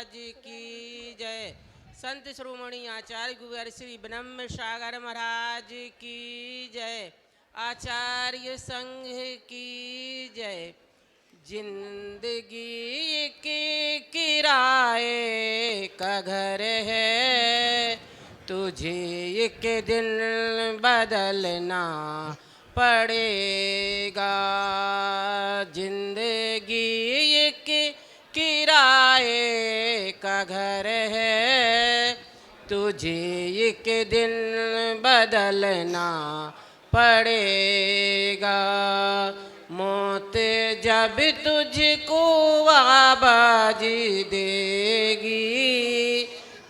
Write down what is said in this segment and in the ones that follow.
महाराज की जय। संत श्रोमणी आचार्य गुरुवर श्री ब्रह्म सागर महाराज की जय। आचार्य संघ की जय। जिंदगी के किराए का घर है, तुझे एक दिन बदलना पड़ेगा। जिंदगी एक किराए का घर है, तुझे एक दिन बदलना पड़ेगा। मौत जब तुझको आबाजी देगी,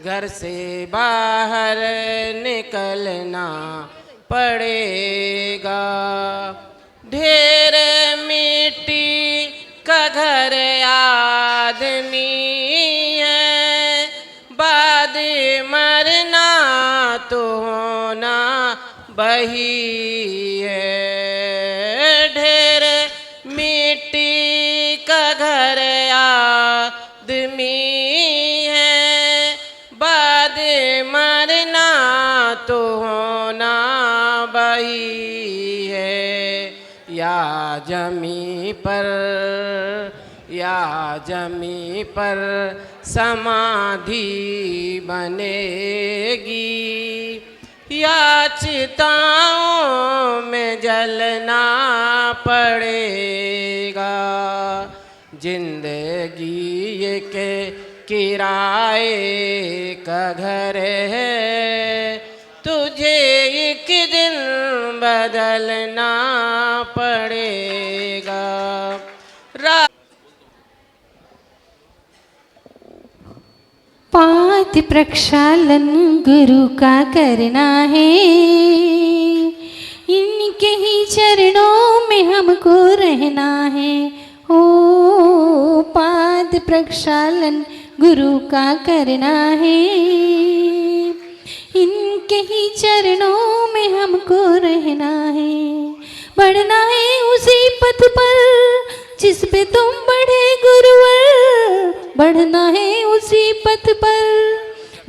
घर से बाहर निकलना पड़ेगा। ढेर मिट्टी का घर आदमी है, बाद मरना तो होना वही है। ढेर मिट्टी का घर आदमी है, बाद मरना तो होना वही है। या जमी पर समाधि बनेगी, या चिताओं में जलना पड़ेगा। जिंदगी एक किराए का घर है, तुझे एक दिन बदलना पड़ेगा। पाद प्रक्षालन गुरु का करना है, इनके ही चरणों में हमको रहना है। ओ पाद प्रक्षालन गुरु का करना है, इनके ही चरणों में हमको रहना है। बढ़ना है उसी पथ पर जिस पे तुम बढ़े गुरुवर, बढ़ना है उसी पथ पर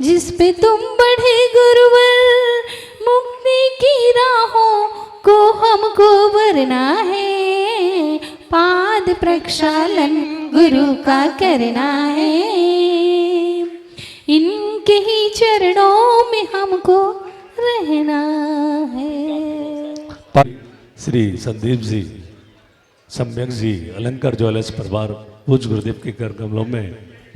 जिस पे तुम बढ़े गुरुवर। मुक्ति की राहों को हमको वरना है, पाद प्रक्षालन गुरु का करना है, इनके ही चरणों में हमको रहना है। श्री संदीप जी, सम्यक जी, अलंकार ज्वेलर्स परिवार पूज गुरुदेव के कर कमलों में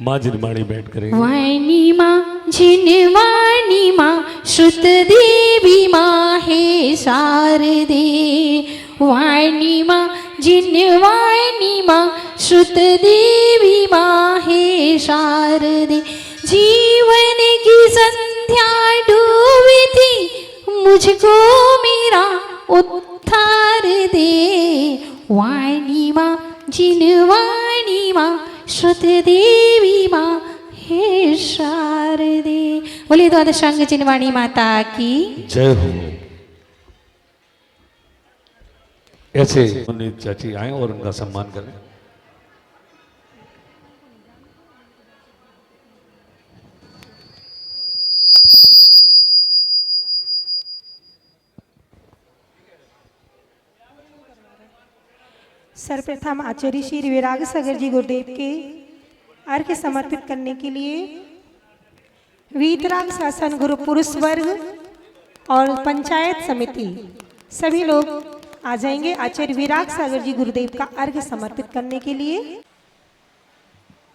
माँ जिनवाणी बैठ करेंगे। वाणी माँ जिनवाणी माँ श्रुत देवी माँ है शारदे। वाणी माँ जिनवाणी माँ श्रुत देवी माँ है शारदे। जीवन की संध्या डूबी थी, मुझको मेरा उद्धार दे। वाणी माँ जिनवाणी माँ श्रुत देवी माँ हे शारदे। बोलिए द्वादशांग जिनवाणी माता की जय हो। ऐसे चाची आए और उनका सम्मान करें। सर्वप्रथम आचार्य श्री विराग सागर जी गुरुदेव के अर्घ्य समर्पित करने के लिए वीतराग शासन गुरु पुरुष वर्ग और पंचायत समिति सभी लोग आ जाएंगे आचार्य विराग सागर जी गुरुदेव का अर्घ्य समर्पित करने के लिए।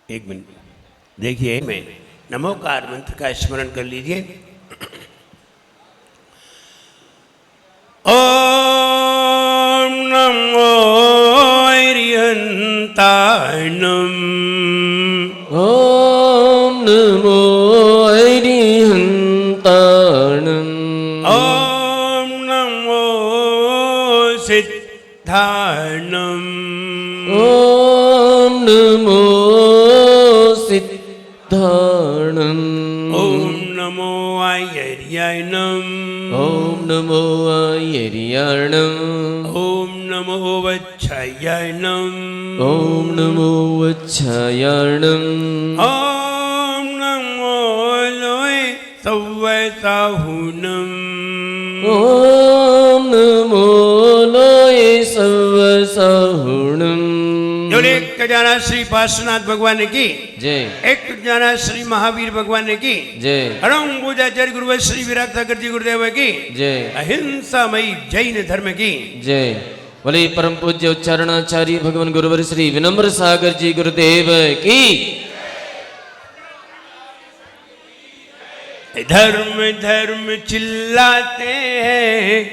एक मिनट देखिए, मैं नमोकार मंत्र का स्मरण कर लीजिए। ओम नमो अरिहंताणम, ओम नमो अरिहंताणम, ओम नमो सिद्धाणम, ओम नमो सिद्धाणम, ओम नमो आयर्याणम, ओम नमो आयर्याणम, ओम नमो वच्छायाणम, ओम नमो वच्छायाणम, ओम ओम नमो लोय सर्व सहुणम बोले एक खजाना श्री पार्श्वनाथ भगवान की जय एक खजाना श्री महावीर भगवान की जय हरम पूजाचार्य गुरु श्री विराट सागर जी गुरुदेव की जय अहिंसामयी जैन धर्म की जय बोले परम पूज्य उच्चारणाचार्य भगवान गुरुवर श्री विनम्र सागर जी गुरुदेव की धर्म धर्म चिल्लाते हैं,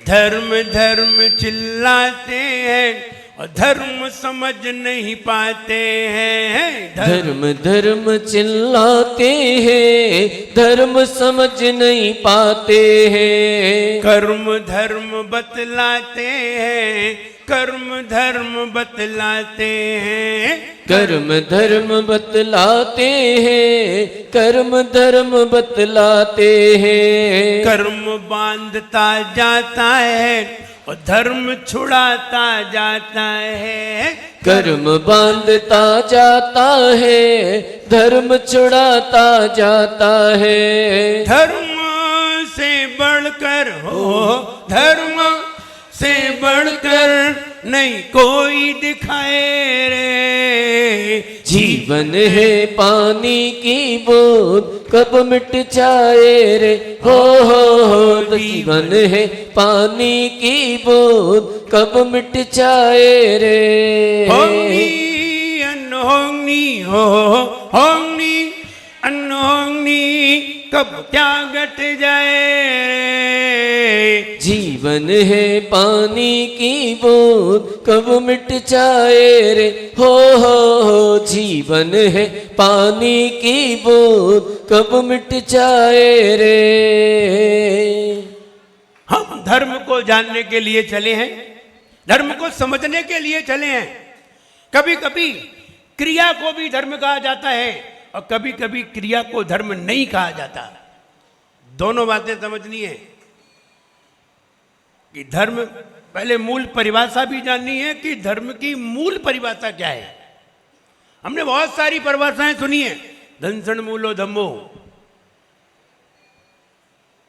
धर्म धर्म चिल्लाते हैं और धर्म समझ नहीं पाते हैं। धर्म धर्म चिल्लाते हैं धर्म समझ नहीं पाते हैं। कर्म धर्म बतलाते हैं, कर्म धर्म बतलाते हैं। कर्म धर्म बतलाते हैं कर्म धर्म बतलाते हैं। कर्म बांधता जाता है और धर्म छुड़ाता जाता है। कर्म बांधता जाता है धर्म छुड़ाता जाता है। धर्म से बढ़कर हो, धर्म से बढ़कर नहीं कोई दिखाए रे। जीवन है पानी की बूंद कब मिट जाए रे हो जीवन है पानी की बूंद कब मिट जाए रे। होंगी अनहोंगी हो, होंगी अनहोंगी कब क्या घट जाए रे। जीवन है पानी की बूंद कब मिट जाए रे हो जीवन है पानी की बूंद कब मिट जाए रे। हम धर्म को जानने के लिए चले हैं, धर्म को समझने के लिए चले हैं। कभी कभी क्रिया को भी धर्म कहा जाता है और कभी कभी क्रिया को धर्म नहीं कहा जाता। दोनों बातें समझनी है कि धर्म पहले मूल परिभाषा भी जाननी है कि धर्म की मूल परिभाषा क्या है। हमने बहुत सारी परिभाषाएं सुनी है, दंसण मूलो धम्मो,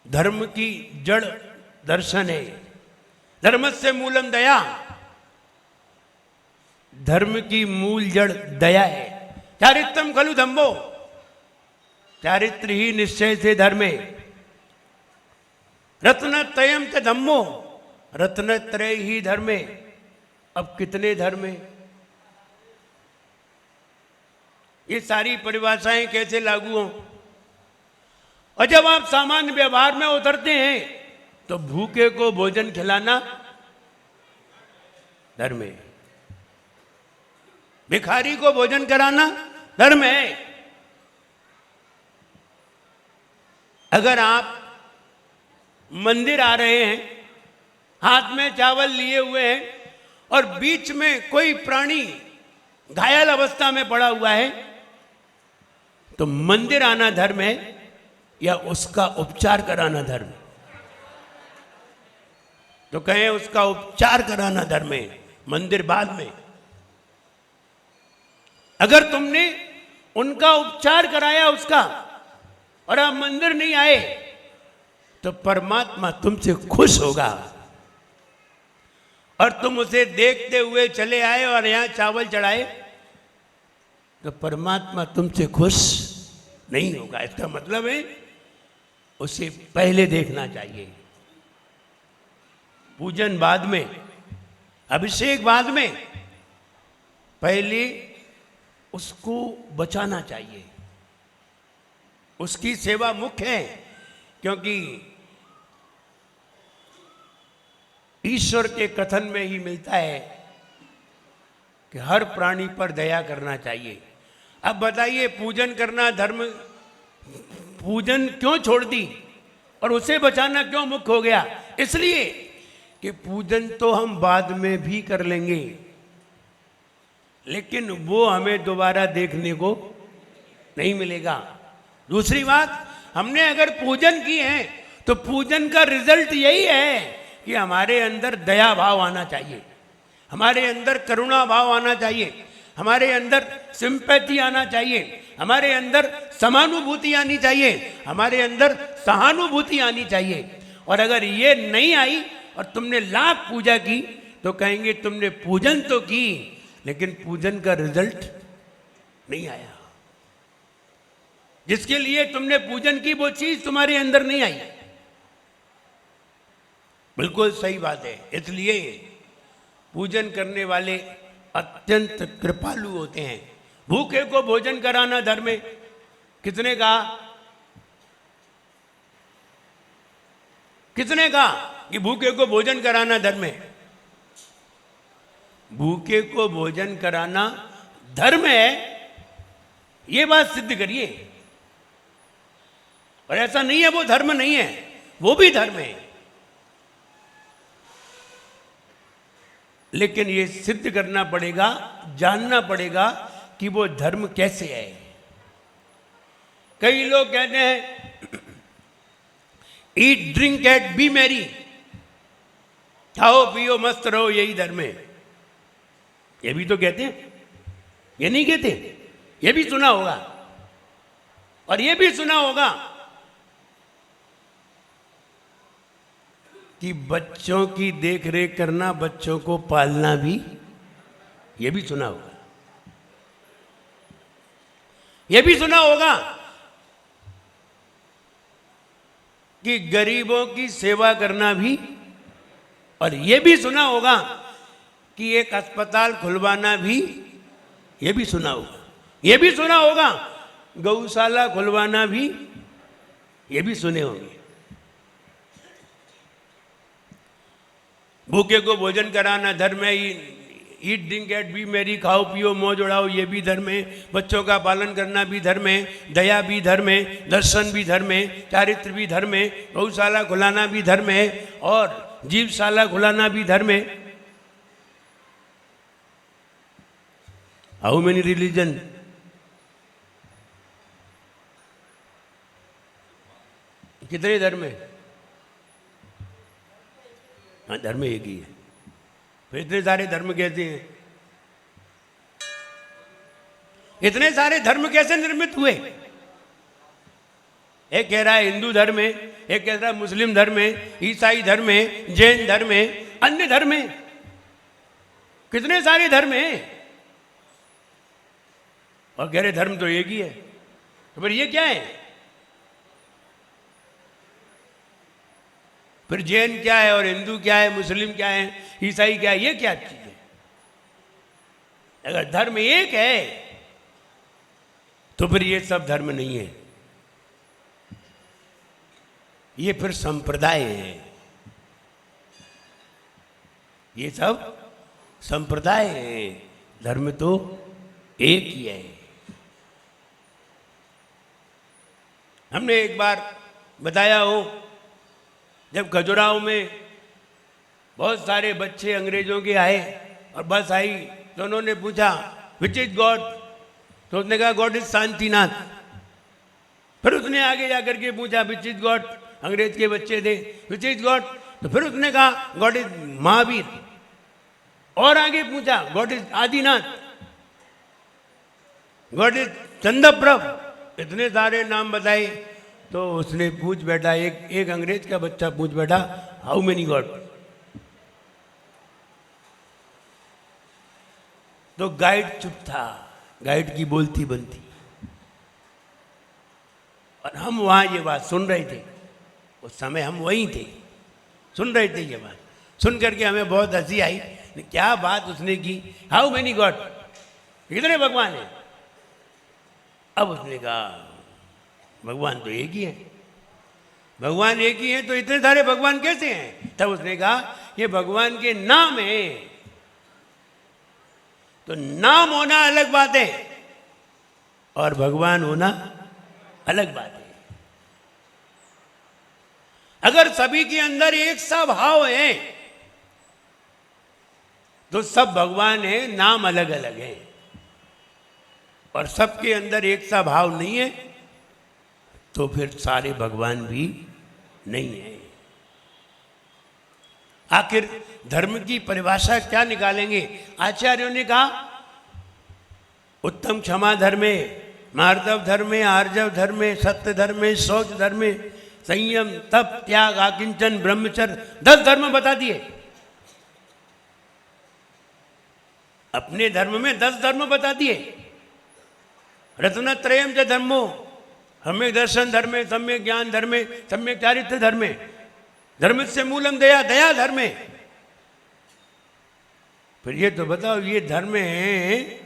धर्म की जड़ दर्शन है, धर्मस्य मूलम दया, धर्म की मूल जड़ दया है। चारित्रम खलु धम्मो, चारित्र ही निश्चय से धर्म है। रत्नत्रयम च धम्मो, रत्नत्रय ही धर्म है। अब कितने धर्म है? ये सारी परिभाषाएं कैसे लागू हों? और जब आप सामान्य व्यवहार में उतरते हैं तो भूखे को भोजन खिलाना धर्म है, भिखारी को भोजन कराना धर्म है। अगर आप मंदिर आ रहे हैं, हाथ में चावल लिए हुए हैं और बीच में कोई प्राणी घायल अवस्था में पड़ा हुआ है, तो मंदिर आना धर्म है या उसका उपचार कराना धर्म? तो कहें उसका उपचार कराना धर्म है, मंदिर बाद में। अगर तुमने उनका उपचार कराया उसका और आप मंदिर नहीं आए तो परमात्मा तुमसे खुश होगा। और तुम उसे देखते हुए चले आए और यहां चावल चढ़ाए तो परमात्मा तुमसे खुश नहीं होगा। इसका मतलब है उसे पहले देखना चाहिए, पूजन बाद में, अभिषेक बाद में, पहले उसको बचाना चाहिए। उसकी सेवा मुख्य है, क्योंकि ईश्वर के कथन में ही मिलता है कि हर प्राणी पर दया करना चाहिए। अब बताइए, पूजन करना धर्म, पूजन क्यों छोड़ दी और उसे बचाना क्यों मुख्य हो गया? इसलिए कि पूजन तो हम बाद में भी कर लेंगे, लेकिन वो हमें दोबारा देखने को नहीं मिलेगा। दूसरी बात, हमने अगर पूजन किए हैं तो पूजन का रिजल्ट यही है कि हमारे अंदर दया भाव आना चाहिए, हमारे अंदर करुणा भाव आना चाहिए, हमारे अंदर सिंपैथी आना चाहिए, हमारे अंदर समानुभूति आनी चाहिए, हमारे अंदर सहानुभूति आनी चाहिए। और अगर ये नहीं आई और तुमने लाख पूजा की तो कहेंगे तुमने पूजन तो की लेकिन पूजन का रिजल्ट नहीं आया। जिसके लिए तुमने पूजन की वो चीज तुम्हारे अंदर नहीं आई। बिल्कुल सही बात है। इसलिए पूजन करने वाले अत्यंत कृपालु होते हैं। भूखे को भोजन कराना धर्म है। किसने कहा? किसने कहा कि भूखे को भोजन कराना धर्म है? भूखे को भोजन कराना धर्म है, ये बात सिद्ध करिए। और ऐसा नहीं है वो धर्म नहीं है, वो भी धर्म है। लेकिन ये सिद्ध करना पड़ेगा, जानना पड़ेगा कि वो धर्म कैसे है। कई लोग कहते हैं eat drink eight B merry, खाओ पियो मस्त रहो, यही धर्म है। ये भी तो कहते हैं, ये नहीं कहते? ये भी सुना होगा। और ये भी सुना होगा कि बच्चों की देख रेख करना, बच्चों को पालना भी, ये भी सुना होगा। ये भी सुना होगा कि गरीबों की सेवा करना भी, और ये भी सुना होगा कि एक अस्पताल खुलवाना भी, ये भी सुना होगा। ये भी सुना होगा गौशाला खुलवाना भी, ये भी सुने होंगे। भूखे को भोजन कराना धर्म है। Eat drink eight B merry, खाओ पियो मौज उड़ाओ, ये भी धर्म है। बच्चों का पालन करना भी धर्म है। दया भी धर्म है। दर्शन भी धर्म है। चारित्र भी धर्म है। गौशाला खुलाना भी धर्म है। और जीवशाला खुलाना भी धर्म है। How many religion? कितने धर्म है? हाँ, धर्म एक ही है। फिर इतने सारे धर्म कैसे हैं? इतने सारे धर्म कैसे निर्मित हुए? एक कह रहा है हिंदू धर्म है, एक कह रहा है मुस्लिम धर्म है, ईसाई धर्म है, जैन धर्म है, अन्य धर्म है। कितने सारे धर्म हैं और कह रहे धर्म तो एक ही है। तो फिर ये क्या है? फिर जैन क्या है और हिंदू क्या है, मुस्लिम क्या है, ईसाई क्या है? ये क्या चीज है? अगर धर्म एक है तो फिर ये सब धर्म नहीं है, ये फिर संप्रदाय है। ये सब संप्रदाय है, धर्म तो एक ही है। हमने एक बार बताया हो, जब खजुराहो में बहुत सारे बच्चे अंग्रेजों के आए और बस आई तो उन्होंने पूछा विच इज गॉड, तो उसने कहा गॉड इज शांतिनाथ। फिर उसने आगे जाकर के पूछा विच इज गॉड, अंग्रेज के बच्चे थे, विच इज गॉड, तो फिर उसने कहा गॉड इज महावीर। और आगे पूछा God is Adinath, God is Chandraprabh. इतने सारे नाम बताए तो उसने पूछ बैठा, एक अंग्रेज का बच्चा पूछ बैठा हाउ मेनी गॉड। तो गाइड चुप था, गाइड की बोलती बनती, और हम वहां ये बात सुन रहे थे। उस समय हम वहीं थे, सुन रहे थे ये बात। सुन करके हमें बहुत हंसी आई। क्या बात उसने की, हाउ मेनी गॉड, कितने भगवान है? अब उसने कहा भगवान तो एक ही है। भगवान एक ही है तो इतने सारे भगवान कैसे हैं? तब उसने कहा ये भगवान के नाम है। तो नाम होना अलग बात है और भगवान होना अलग बात है। अगर सभी के अंदर एक सा भाव है तो सब भगवान है, नाम अलग अलग है। और सबके अंदर एक सा भाव नहीं है तो फिर सारे भगवान भी नहीं है। आखिर धर्म की परिभाषा क्या निकालेंगे? आचार्यों ने कहा उत्तम क्षमा धर्मे, मार्दव धर्मे, आर्जव धर्मे, सत्य धर्मे, शौच धर्मे, संयम, तप, त्याग, आकिंचन, ब्रह्मचर्य, 10 धर्म बता दिए। अपने धर्म में 10 धर्म बता दिए। रत्नत्रयम च धर्मो, सम्यक दर्शन धर्मे, सम्यक ज्ञान धर्मे, सम्यक चारित्र धर्मे, धर्म से मूलम दया, दया धर्मे। फिर ये तो बताओ, ये धर्म है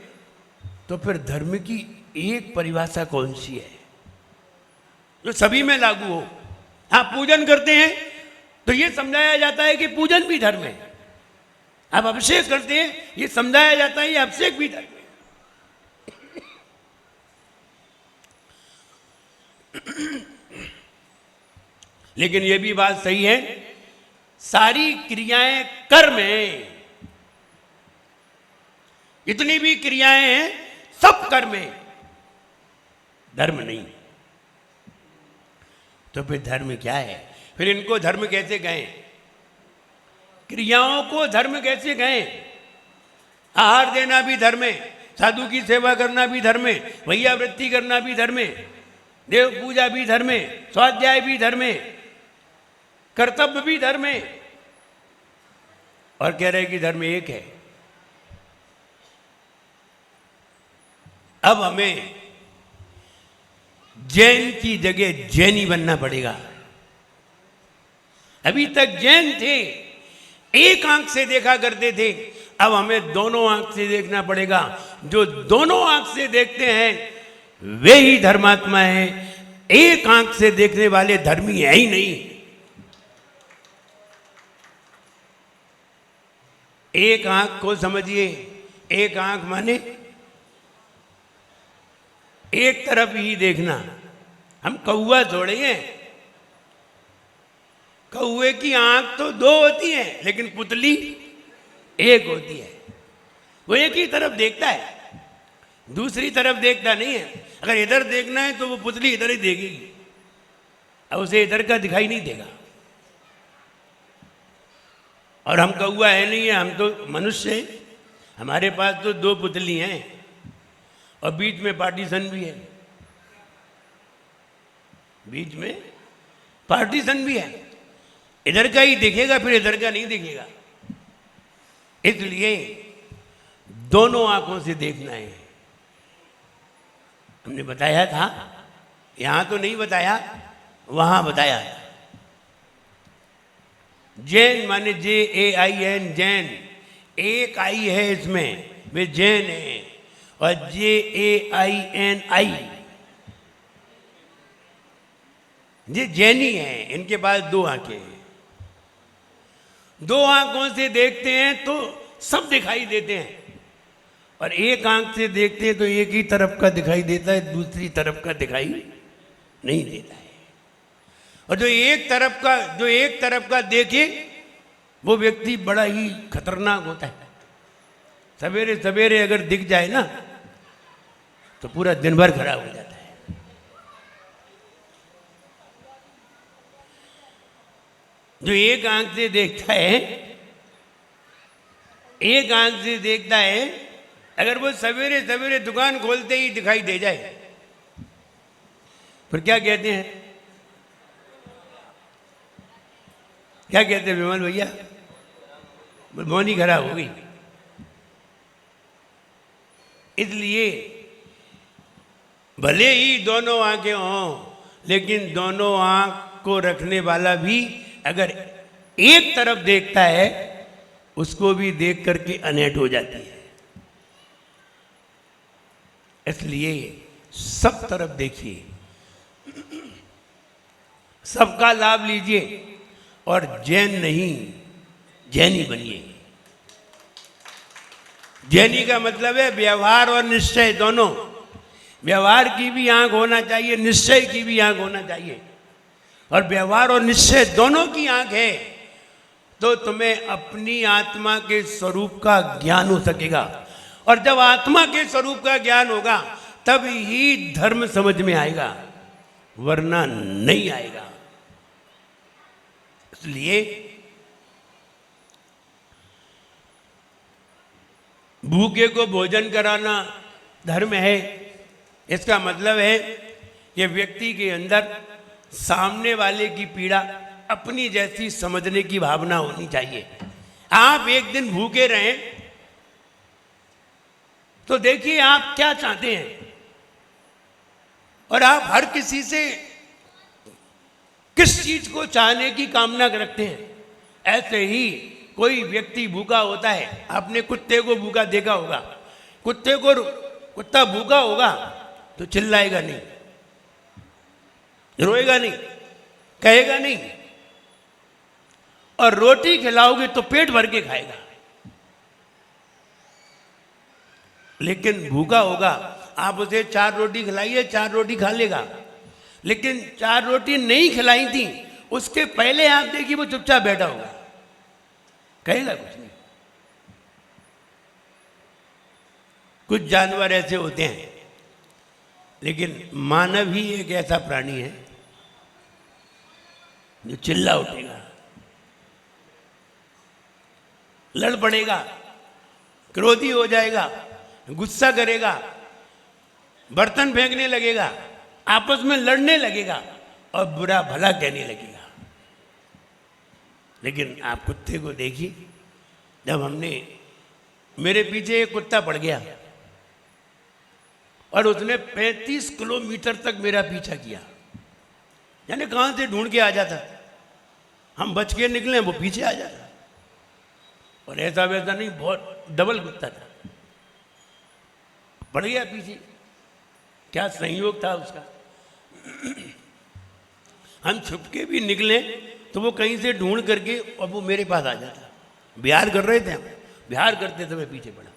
तो फिर धर्म की एक परिभाषा कौन सी है जो सभी में लागू हो? आप पूजन करते हैं तो ये समझाया जाता है कि पूजन भी धर्म है। आप अभिषेक करते हैं, ये समझाया जाता है ये अभिषेक भी धर्म है। लेकिन ये भी बात सही है, सारी क्रियाएं कर्म हैं। जितनी भी क्रियाएं हैं सब कर्म है, धर्म नहीं। तो फिर धर्म क्या है? फिर इनको धर्म कैसे कहें? क्रियाओं को धर्म कैसे कहें? आहार देना भी धर्म है, साधु की सेवा करना भी धर्म है, भैया वृत्ति करना भी धर्म है, देव पूजा भी धर्म है, स्वाध्याय भी धर्म है, कर्तव्य भी धर्म है। और कह रहे कि धर्म एक है। अब हमें जैन की जगह जैनी बनना पड़ेगा। अभी तक जैन थे, एक आंख से देखा करते थे, अब हमें दोनों आंख से देखना पड़ेगा। जो दोनों आंख से देखते हैं वे ही धर्मात्मा हैं। एक आंख से देखने वाले धर्मी है ही नहीं। एक आंख को समझिए, एक आंख माने एक तरफ ही देखना। हम कौवा थोड़े हैं। कौवे की आंख तो 2 होती है लेकिन पुतली एक होती है। वो एक ही तरफ देखता है, दूसरी तरफ देखता नहीं है। अगर इधर देखना है तो वो पुतली इधर ही देखेगी, अब उसे इधर का दिखाई नहीं देगा। और हम कौवा है नहीं है, हम तो मनुष्य हैं। हमारे पास तो 2 पुतली हैं और बीच में पार्टीशन भी है। बीच में पार्टीशन भी है। इधर का ही दिखेगा, फिर इधर का नहीं दिखेगा। इसलिए दोनों आंखों से देखना है। हमने बताया था, यहां तो नहीं बताया, वहां बताया था। जैन माने JAIN, जैन। एक आई है इसमें, वे जैन है। और JAINI, ये जैनी है। इनके पास 2 आंखें हैं। 2 आंखों से देखते हैं तो सब दिखाई देते हैं, और एक आंख से देखते हैं तो एक ही तरफ का दिखाई देता है, दूसरी तरफ का दिखाई नहीं देता है। और जो एक तरफ का देखे वो व्यक्ति बड़ा ही खतरनाक होता है। सवेरे सवेरे अगर दिख जाए ना तो पूरा दिन भर खराब हो जाता है। जो एक आंख से देखता है, एक आंख से देखता है, अगर वो सवेरे सवेरे दुकान खोलते ही दिखाई दे जाए फिर क्या कहते हैं? क्या कहते हैं विमल भैया? मौनी खराब हो गई। इसलिए भले ही दोनों आंखें हों, लेकिन दोनों आंख को रखने वाला भी अगर एक तरफ देखता है उसको भी देख करके अनैट हो जाती है। इसलिए सब तरफ देखिए, सबका लाभ लीजिए और जैन नहीं जैनी बनिए। जैनी का मतलब है व्यवहार और निश्चय दोनों। व्यवहार की भी आंख होना चाहिए, निश्चय की भी आंख होना चाहिए। और व्यवहार और निश्चय दोनों की आंख है तो तुम्हें अपनी आत्मा के स्वरूप का ज्ञान हो सकेगा। और जब आत्मा के स्वरूप का ज्ञान होगा तब ही धर्म समझ में आएगा, वरना नहीं आएगा। इसलिए भूखे को भोजन कराना धर्म है, इसका मतलब है कि व्यक्ति के अंदर सामने वाले की पीड़ा अपनी जैसी समझने की भावना होनी चाहिए। आप एक दिन भूखे रहें तो देखिए आप क्या चाहते हैं, और आप हर किसी से किस चीज को चाहने की कामना रखते हैं। ऐसे ही कोई व्यक्ति भूखा होता है, आपने कुत्ते को भूखा देखा होगा, कुत्ता भूखा होगा तो चिल्लाएगा नहीं, रोएगा नहीं, कहेगा नहीं, और रोटी खिलाओगे तो पेट भर के खाएगा। लेकिन भूखा होगा, आप उसे 4 रोटी खिलाइए, 4 रोटी खा लेगा। लेकिन 4 रोटी नहीं खिलाई थी, उसके पहले आप देखिए वो चुपचाप बैठा होगा, कहेगा कुछ नहीं। कुछ जानवर ऐसे होते हैं, लेकिन मानव ही एक ऐसा प्राणी है जो चिल्ला उठेगा, लड़ पड़ेगा, क्रोधी हो जाएगा, गुस्सा करेगा, बर्तन फेंकने लगेगा, आपस में लड़ने लगेगा और बुरा भला कहने लगेगा। लेकिन आप कुत्ते को देखिए, जब मेरे पीछे एक कुत्ता पड़ गया और उसने 35 किलोमीटर तक मेरा पीछा किया, यानी कहां से ढूंढ के आ जाता, हम बच के निकले, वो पीछे आ जाता। और ऐसा वैसा नहीं, बहुत डबल कुत्ता था, पड़ गया पीछे। क्या संयोग था उसका। हम छुपके भी निकले तो वो कहीं से ढूंढ करके और वो मेरे पास आ जाता। बिहार कर रहे थे हम, बिहार करते समय पीछे पड़ा।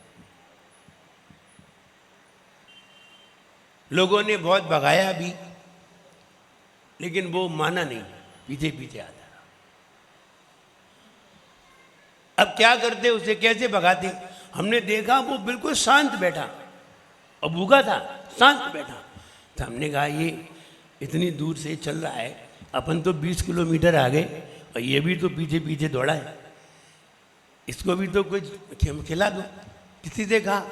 लोगों ने बहुत भगाया भी, लेकिन वो माना नहीं, पीछे पीछे आता। अब क्या करते, उसे कैसे भगाते। हमने देखा वो बिल्कुल शांत बैठा और भूखा था, शांत बैठा। तो हमने कहा ये इतनी दूर से चल रहा है, अपन तो 20 किलोमीटर आ गए और ये भी तो पीछे पीछे दौड़ा है, इसको भी तो कुछ खिला दो। किसी से कहा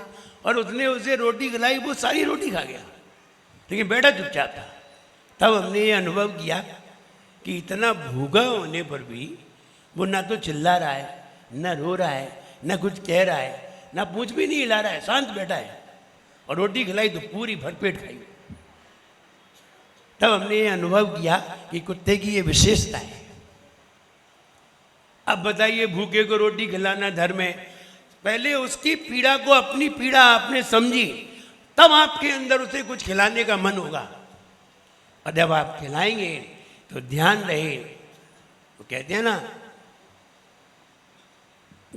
और उसने उसे रोटी खिलाई, वो सारी रोटी खा गया, लेकिन बैठा चुपचाप था। तब हमने ये अनुभव किया कि इतना भूखा होने पर भी वो ना तो चिल्ला रहा है, ना रो रहा है, ना कुछ कह रहा है, ना पूंछ भी नहीं हिला रहा है, शांत बैठा है। और रोटी खिलाई तो पूरी भरपेट खाई। तब हमने ये अनुभव किया कि कुत्ते की ये विशेषता है। अब बताइए, भूखे को रोटी खिलाना धर्म है। पहले उसकी पीड़ा को, अपनी पीड़ा आपने समझी, तब आपके अंदर उसे कुछ खिलाने का मन होगा। और जब आप खिलाएंगे तो ध्यान रहे, वो कहते हैं ना,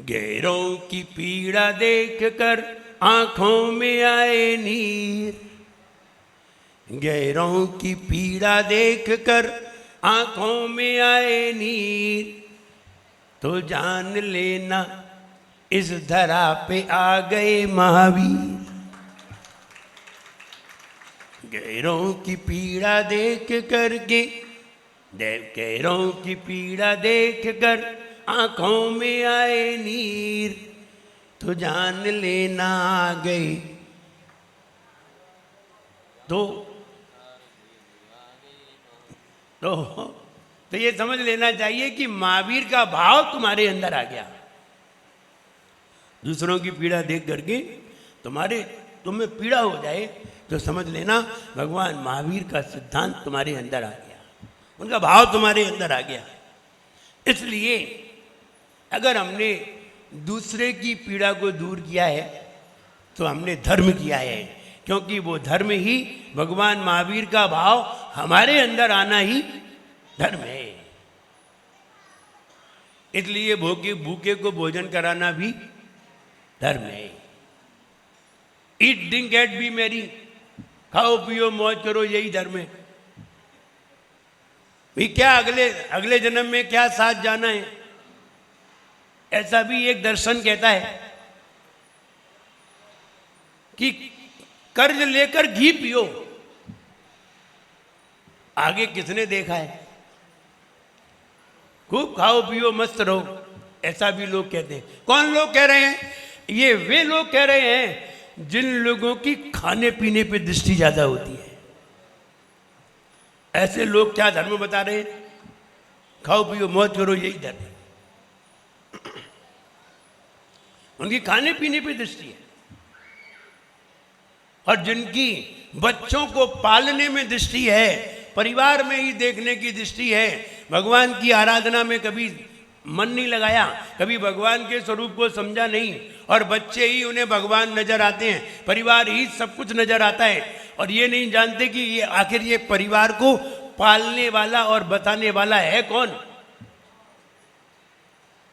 गैरों की पीड़ा देखकर आंखों में आए नीर, गैरों की पीड़ा देखकर आंखों में आए नीर, तो जान लेना इस धरा पे आ गए महावीर। गैरों की पीड़ा देख करके, गैरों की पीड़ा देख कर आंखों में आए नीर, तो जान लेना आ गए। तो ये समझ लेना चाहिए कि महावीर का भाव तुम्हारे अंदर आ गया। दूसरों की पीड़ा देख करके तुम्हें पीड़ा हो जाए तो समझ लेना भगवान महावीर का सिद्धांत तुम्हारे अंदर आ गया, उनका भाव तुम्हारे अंदर आ गया। इसलिए अगर हमने दूसरे की पीड़ा को दूर किया है तो हमने धर्म किया है, क्योंकि वो धर्म ही, भगवान महावीर का भाव हमारे अंदर आना ही धर्म है। इसलिए भूखे को भोजन कराना भी धर्म है। Eat drink get be merry, खाओ पियो मौज करो, यही धर्म है। भाई क्या अगले जन्म में क्या साथ जाना है, ऐसा भी एक दर्शन कहता है कि कर्ज लेकर घी पियो। आगे किसने देखा है, खूब खाओ पियो मस्त रहो, ऐसा भी लोग कहते हैं। कौन लोग कह रहे हैं? ये वे लोग कह रहे हैं जिन लोगों की खाने पीने पे दृष्टि ज्यादा होती है। ऐसे लोग क्या धर्म बता रहे हैं? खाओ पियो मौज करो, यही धर्म है। उनकी खाने पीने पे दृष्टि है। और जिनकी बच्चों को पालने में दृष्टि है, परिवार में ही देखने की दृष्टि है, भगवान की आराधना में कभी मन नहीं लगाया, कभी भगवान के स्वरूप को समझा नहीं, और बच्चे ही उन्हें भगवान नजर आते हैं, परिवार ही सब कुछ नजर आता है, और ये नहीं जानते कि ये आखिर ये परिवार को पालने वाला और बताने वाला है कौन।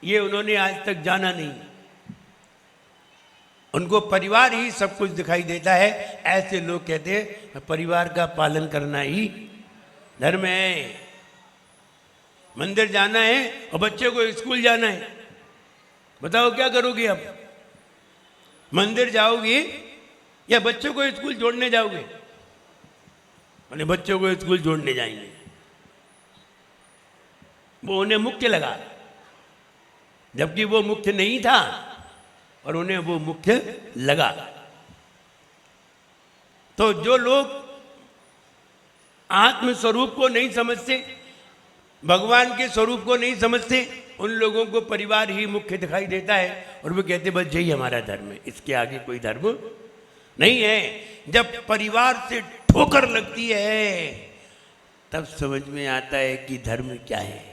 ये उन्होंने आज तक जाना नहीं। उनको परिवार ही सब कुछ दिखाई देता है। ऐसे लोग कहते हैं परिवार का पालन करना ही धर्म है। मंदिर जाना है और बच्चे को स्कूल जाना है, बताओ क्या करोगे अब? मंदिर जाओगे या बच्चों को स्कूल जोड़ने जाओगे? मैंने बच्चों को स्कूल जोड़ने जाएंगे। वो उन्हें मुख्य लगा, जबकि वो मुख्य नहीं था और उन्हें वो मुख्य लगा। तो जो लोग आत्म स्वरूप को नहीं समझते, भगवान के स्वरूप को नहीं समझते, उन लोगों को परिवार ही मुख्य दिखाई देता है और वो कहते बस यही हमारा धर्म है, इसके आगे कोई धर्म नहीं है। जब परिवार से ठोकर लगती है तब समझ में आता है कि धर्म क्या है।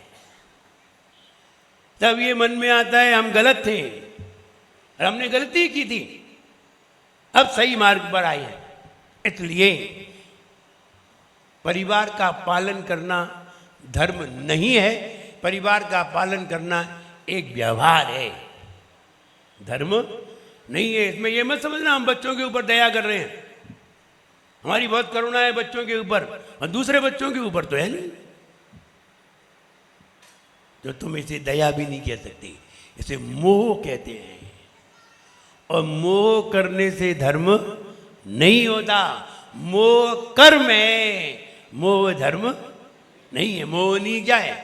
तब ये मन में आता है हम गलत थे और हमने गलती की थी, अब सही मार्ग पर आए हैं। इसलिए परिवार का पालन करना धर्म नहीं है, परिवार का पालन करना एक व्यवहार है, धर्म नहीं है। इसमें यह मत समझना हम बच्चों के ऊपर दया कर रहे हैं, हमारी बहुत करुणा है बच्चों के ऊपर, और दूसरे बच्चों के ऊपर तो है नहीं। जो तुम इसे दया भी नहीं कह सकती, इसे मोह कहते हैं। और मोह करने से धर्म नहीं होता, मोह कर्म है, मोह धर्म नहीं है। मोहनी क्या है?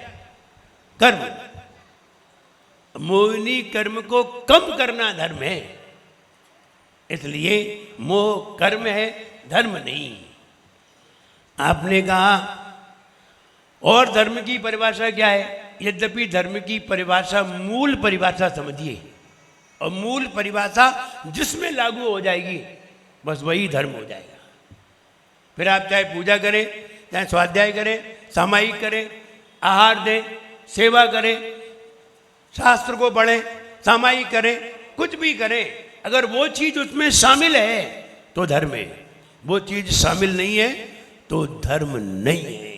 कर्म। मोहनी कर्म को कम करना धर्म है। इसलिए मोह कर्म है, धर्म नहीं। आपने कहा और धर्म की परिभाषा क्या है? यद्यपि धर्म की परिभाषा मूल परिभाषा समझिए, और मूल परिभाषा जिसमें लागू हो जाएगी बस वही धर्म हो जाएगा। फिर आप चाहे पूजा करें, चाहे स्वाध्याय करें, सामायिक करें, आहार दें, सेवा करें, शास्त्र को पढ़ें, सामायिक करें, कुछ भी करें, अगर वो चीज उसमें शामिल है तो धर्म है, वो चीज शामिल नहीं है तो धर्म नहीं है,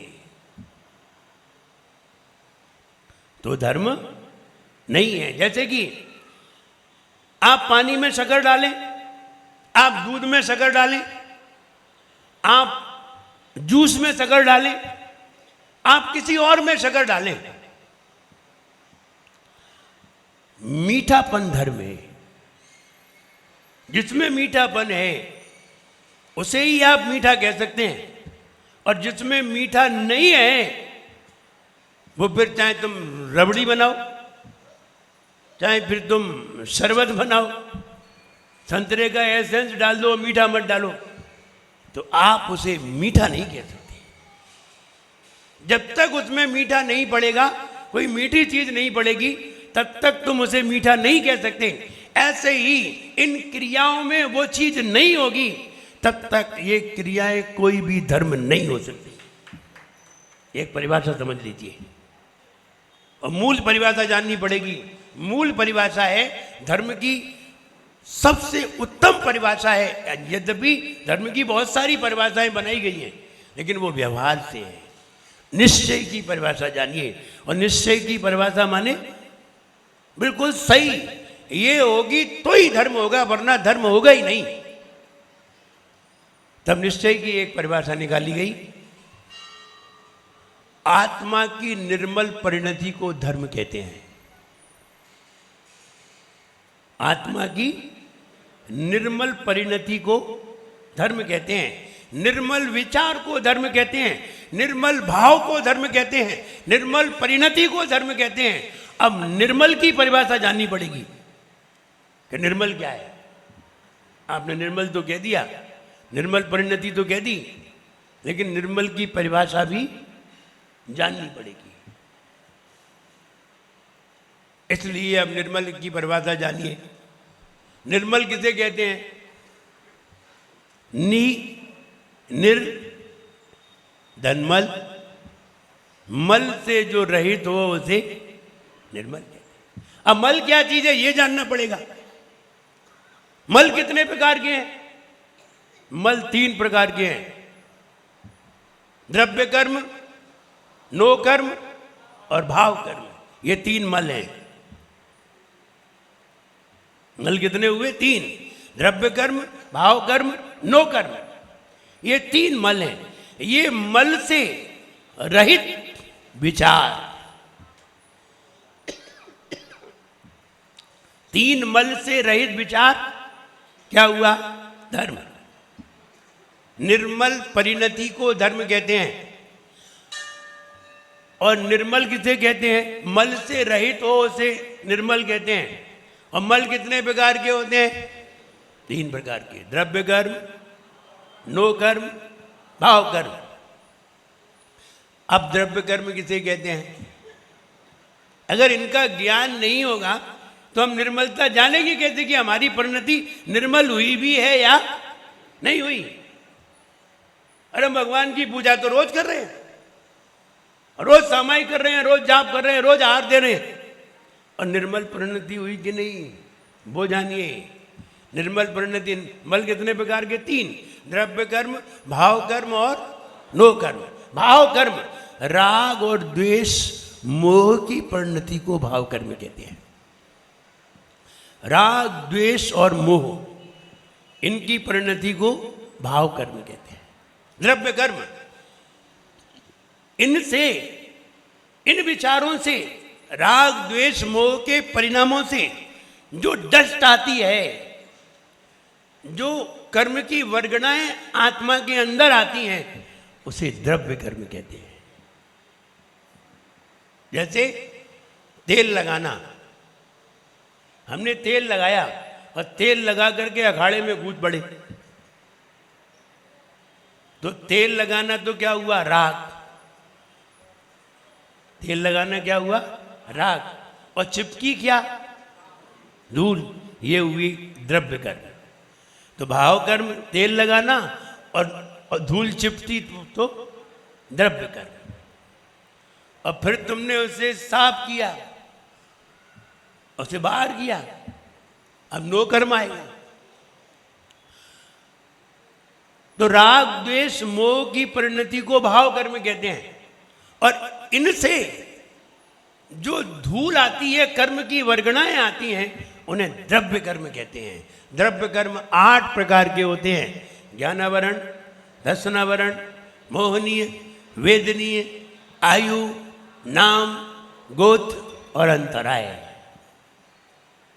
तो धर्म नहीं है। जैसे कि आप पानी में शक्कर डालें, आप दूध में शक्कर डालें, आप जूस में शक्कर डालें, आप किसी और में शक्कर डालें, मीठापन धर्म है। जिसमें मीठापन है उसे ही आप मीठा कह सकते हैं, और जिसमें मीठा नहीं है वो फिर चाहे तुम रबड़ी बनाओ, चाहे फिर तुम शरबत बनाओ, संतरे का एसेंस डाल दो, मीठा मत डालो, तो आप उसे मीठा नहीं कह सकते। जब तक उसमें मीठा नहीं पड़ेगा, कोई मीठी चीज नहीं पड़ेगी, तब तक तुम उसे मीठा नहीं कह सकते। ऐसे ही इन क्रियाओं में वो चीज नहीं होगी तब तक ये क्रियाएं कोई भी धर्म नहीं हो सकती। एक परिभाषा समझ लीजिए, और मूल परिभाषा जाननी पड़ेगी। मूल परिभाषा है धर्म की सबसे उत्तम परिभाषा है। यद्यपि धर्म की बहुत सारी परिभाषाएं बनाई गई हैं, लेकिन वो व्यवहार से है। निश्चय की परिभाषा जानिए, और निश्चय की परिभाषा माने बिल्कुल सही, ये होगी तो ही धर्म होगा, वरना धर्म होगा ही नहीं। तब निश्चय की एक परिभाषा निकाली गई, आत्मा की निर्मल परिणति को धर्म कहते हैं। आत्मा की निर्मल परिणति को धर्म कहते हैं, निर्मल विचार को धर्म कहते हैं, निर्मल भाव को धर्म कहते हैं, निर्मल परिणति को धर्म कहते हैं। अब निर्मल की परिभाषा जाननी पड़ेगी कि निर्मल क्या है। आपने निर्मल तो कह दिया, निर्मल परिणति तो कह दी, लेकिन निर्मल की परिभाषा भी जाननी पड़ेगी। इसलिए अब निर्मल की परिभाषा जानिए। निर्मल किसे कहते हैं? निर धनमल, मल से जो रहित हो उसे निर्मल कहते हैं। अब मल क्या चीज है ये जानना पड़ेगा। मल कितने प्रकार के हैं? मल 3 प्रकार के हैं, द्रव्य कर्म, नो कर्म और भाव कर्म। ये 3 मल हैं। मल कितने हुए? 3, द्रव्य कर्म, भाव कर्म, नो कर्म। ये 3 मल हैं। ये मल से रहित विचार, 3 मल से रहित विचार क्या हुआ? धर्म। निर्मल परिणति को धर्म कहते हैं। और निर्मल किसे कहते हैं? मल से रहित हो उसे निर्मल कहते हैं। और मल कितने प्रकार के होते हैं? 3 प्रकार के, द्रव्य कर्म, नो कर्म, भाव कर्म। अब द्रव्य कर्म किसे कहते हैं? अगर इनका ज्ञान नहीं होगा तो हम निर्मलता जानेंगे कैसे कि हमारी परिणति निर्मल हुई भी है या नहीं हुई? अरे भगवान की पूजा तो रोज कर रहे हैं, रोज सामाई कर रहे हैं, रोज जाप कर रहे हैं, रोज आहार दे रहे हैं, और निर्मल परिणति हुई कि नहीं वो जानिए। निर्मल परिणति, मल कितने प्रकार के? 3, द्रव्य कर्म, भाव कर्म और नो कर्म। भाव कर्म राग और द्वेष मोह की परिणति को भाव कर्म कहते हैं। राग, द्वेष और मोह, इनकी परिणति को भाव कर्म कहते हैं। द्रव्य कर्म, इनसे, इन विचारों से, राग, द्वेष, मोह के परिणामों से जो डस्ट आती है, जो कर्म की वर्गणाएं आत्मा के अंदर आती हैं, उसे द्रव्य कर्म कहते हैं। जैसे तेल लगाना, हमने तेल लगाया और तेल लगा करके अखाड़े में कूद पड़े, तो तेल लगाना तो क्या हुआ? राग। तेल लगाना क्या हुआ? राग। और चिपकी क्या? धूल। ये हुई द्रव्य कर्म। तो भाव कर्म तेल लगाना और धूल चिपटी तो द्रव्य कर्म। और फिर तुमने उसे साफ किया, उसे बाहर किया, अब नो कर्म आएगा। तो राग, द्वेष, मोह की परिणति को भाव कर्म कहते हैं। और इनसे जो धूल आती है, कर्म की वर्गणाएं आती हैं, उन्हें द्रव्य कर्म कहते हैं। द्रव्य कर्म 8 प्रकार के होते हैं। ज्ञानावरण, दर्शनावरण, मोहनीय, वेदनीय, आयु, नाम, गोत्र और अंतराय।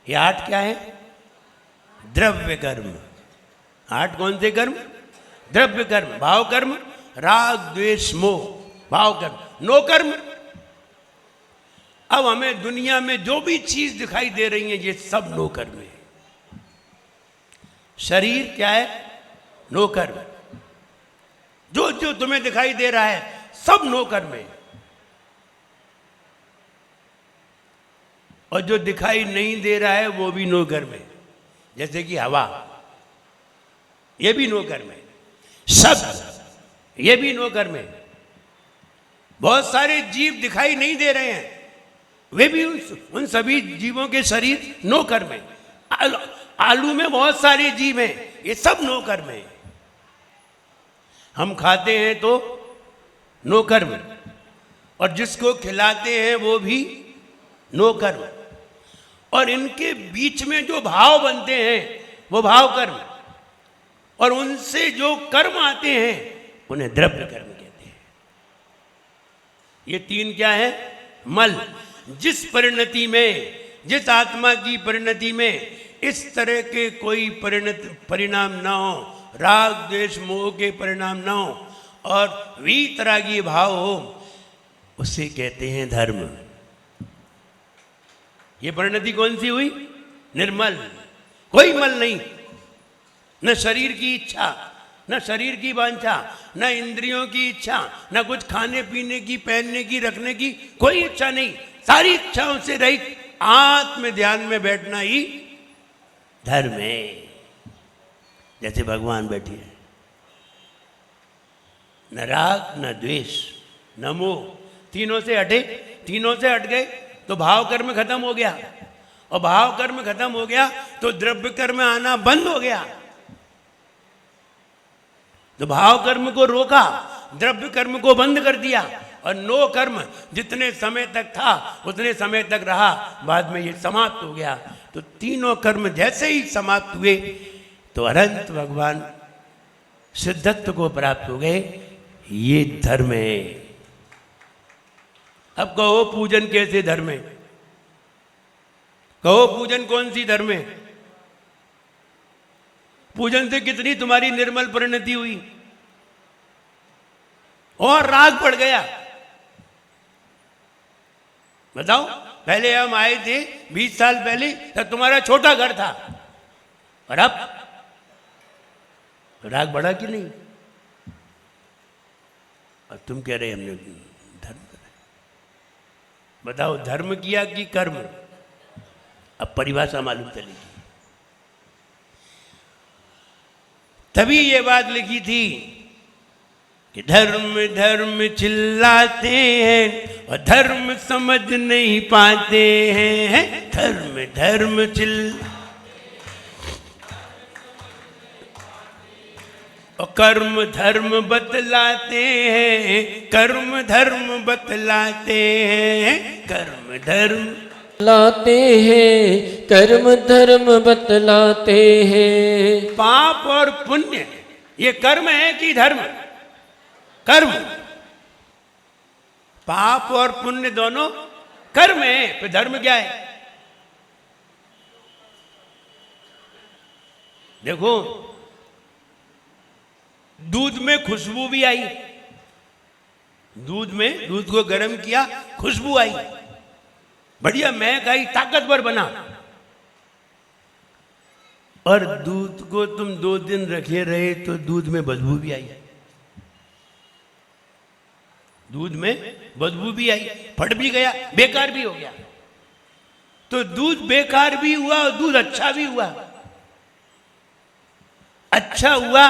ये 8 क्या है? द्रव्य कर्म। 8 कौन से कर्म? द्रव्य कर्म। भाव कर्म राग, द्वेष, मोह, भाव कर्म। नो कर्म, अब हमें दुनिया में जो भी चीज दिखाई दे रही है ये सब नो कर्म है। शरीर क्या है? नो कर्म। जो जो तुम्हें दिखाई दे रहा है सब नो कर्म है। और जो दिखाई नहीं दे रहा है वो भी नो कर्म है। जैसे कि हवा, ये भी नो कर्म है। शब्द, ये भी नो कर्म है। बहुत सारे जीव दिखाई नहीं दे रहे हैं, वे भी उन सभी जीवों के शरीर नो कर्म है। आलू में बहुत सारे जीव हैं, ये सब नो कर्म है। हम खाते हैं तो नो कर्म, और जिसको खिलाते हैं वो भी नो कर्म। और इनके बीच में जो भाव बनते हैं वो भाव कर्म, और उनसे जो कर्म आते हैं उन्हें द्रव्य कर्म कहते हैं। ये 3 क्या है? मल। जिस परिणति में, जिस आत्मा की परिणति में इस तरह के कोई परिणाम ना हो, राग, द्वेष, मोह के परिणाम ना हो, और वीतरागी भाव हो, उसे कहते हैं धर्म। ये परिणति कौन सी हुई? निर्मल, कोई मल नहीं। न शरीर की इच्छा, न शरीर की वांछा, न इंद्रियों की इच्छा, न कुछ खाने पीने की, पहनने की, रखने की कोई इच्छा नहीं, सारी इच्छाओं से रहित आत्म ध्यान में बैठना ही धर्म है। जैसे भगवान बैठे हैं, न राग न द्वेष न मोह, तीनों से हटे, तीनों से हट गए तो भाव कर्म खत्म हो गया, और भाव कर्म खत्म हो गया तो द्रव्य कर्म आना बंद हो गया। तो भाव कर्म को रोका, द्रव्य कर्म को बंद कर दिया, और नो कर्म जितने समय तक था उतने समय तक रहा, बाद में ये समाप्त हो गया। तो तीनों कर्म जैसे ही समाप्त हुए तो अनंत भगवान सिद्धत्व को प्राप्त हो गए। ये धर्म है। अब कहो पूजन कैसे धर्म है? कहो पूजन कौन सी धर्म है? पूजन से कितनी तुम्हारी निर्मल परिणति हुई और राग पड़ गया। बताओ, पहले हम आए थे 20 साल पहले, तब तुम्हारा छोटा घर था, और अब राग बढ़ा कि नहीं? और तुम कह रहे हमने धर्म करा। बताओ, धर्म किया कि कर्म? अब परिभाषा मालूम चलेगी। तभी ये बात लिखी थी कि धर्म धर्म चिल्लाते हैं और धर्म समझ नहीं पाते हैं। धर्म धर्म और कर्म धर्म बतलाते हैं, कर्म धर्म बतलाते हैं, कर्म धर्म लाते हैं, कर्म धर्म बतलाते हैं। पाप और पुण्य ये कर्म है कि धर्म? कर्म। पाप और पुण्य दोनों कर्म है, फिर धर्म क्या है? देखो, दूध में खुशबू भी आई, दूध को गर्म किया, खुशबू आई, बढ़िया महक आई, ताकतवर बना। और दूध को तुम 2 दिन रखे रहे तो दूध में बदबू भी आई, दूध में बदबू भी आई, फट भी गया, बेकार भी हो गया। तो दूध बेकार भी हुआ और दूध अच्छा भी हुआ। अच्छा हुआ